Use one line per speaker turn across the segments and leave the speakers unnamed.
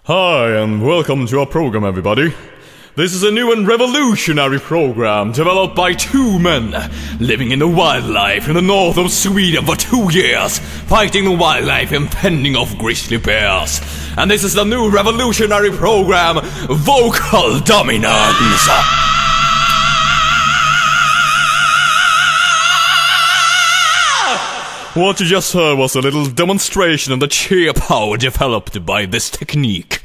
Hi, and welcome to our program, everybody. This is a new and revolutionary program developed by two men living in the wildlife in the north of Sweden for 2 years, fighting the wildlife and fending off grizzly bears. And this is the new revolutionary program, Vocal Dominance. What you just heard was a little demonstration of the cheer power developed by this technique.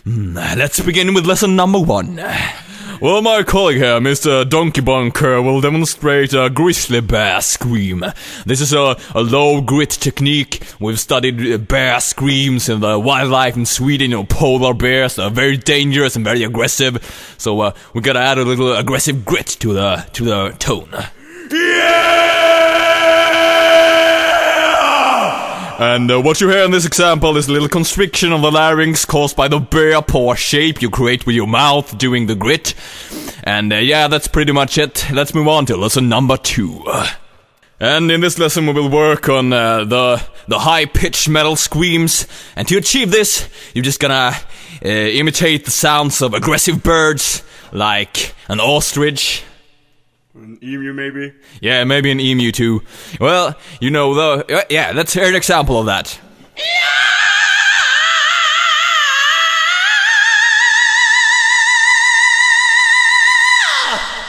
Let's begin with lesson number 1. Well, my colleague here, Mr. Donkey Bunker, will demonstrate a grizzly bear scream. This is a low grit technique. We've studied bear screams in the wildlife in Sweden. You know, polar bears are very dangerous and very aggressive. So we gotta add a little aggressive grit to the tone. Yeah! And what you hear in this example is a little constriction of the larynx caused by the bear paw shape you create with your mouth doing the grit. And yeah, that's pretty much it. Let's move on to lesson number 2. And in this lesson we will work on the high-pitched metal screams. And to achieve this, you're just gonna imitate the sounds of aggressive birds, like an ostrich.
An emu, maybe?
Yeah, maybe an emu too. Well, you know, yeah, let's hear an example of that.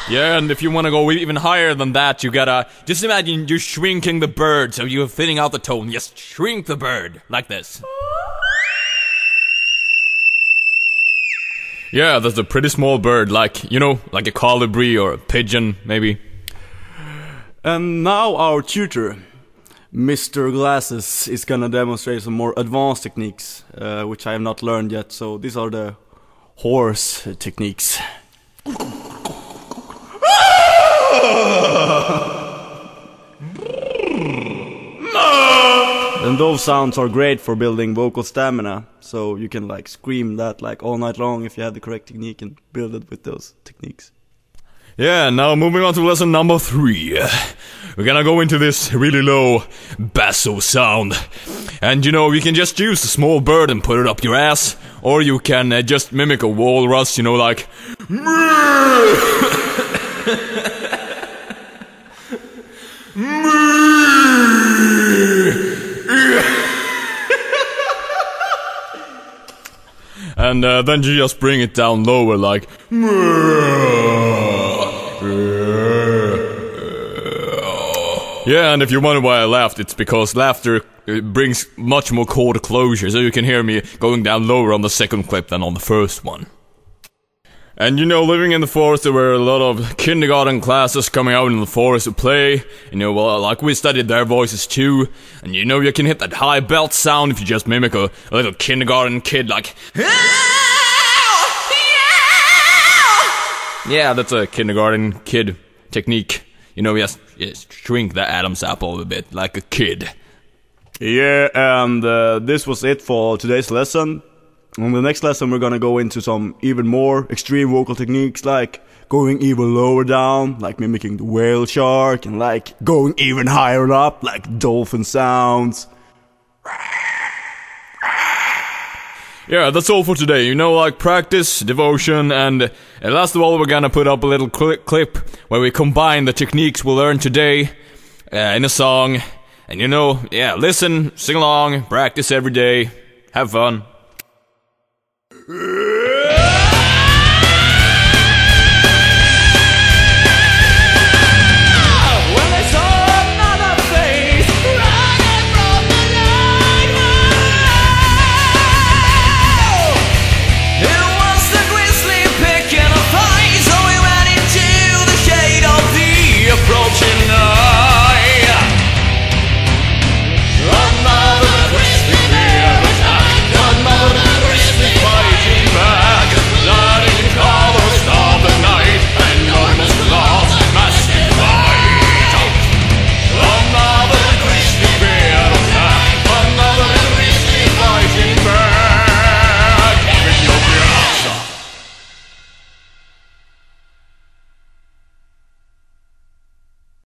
Yeah, and if you want to go even higher than that, you gotta just imagine you're shrinking the bird, so you're thinning out the tone. Just shrink the bird, like this. Yeah, that's a pretty small bird, like, you know, like a colibri or a pigeon, maybe.
And now our tutor, Mr. Glasses, is gonna demonstrate some more advanced techniques, which I have not learned yet, so these are the horse techniques. And those sounds are great for building vocal stamina, so you can like scream that like all night long if you have the correct technique and build it with those techniques.
Yeah, now moving on to lesson number 3. We're gonna go into this really low basso sound. And you know, you can just use a small bird and put it up your ass, or you can just mimic a walrus, you know, like and then you just bring it down lower, like yeah, and if you wonder why I laughed, it's because laughter brings much more chord closure, so you can hear me going down lower on the second clip than on the first one. And you know, living in the forest, there were a lot of kindergarten classes coming out in the forest to play. You know, well, like we studied their voices too. And you know, you can hit that high belt sound if you just mimic a little kindergarten kid, like yeah, that's a kindergarten kid technique. You know, just shrink the Adam's apple a bit, like a kid.
Yeah, and this was it for today's lesson. On the next lesson we're gonna go into some even more extreme vocal techniques, like going even lower down, like mimicking the whale shark, and like going even higher up, like dolphin sounds.
Yeah, that's all for today. You know, like practice, devotion, and last of all we're gonna put up a little clip where we combine the techniques we learned today in a song. And you know, yeah, listen, sing along, practice every day, have fun.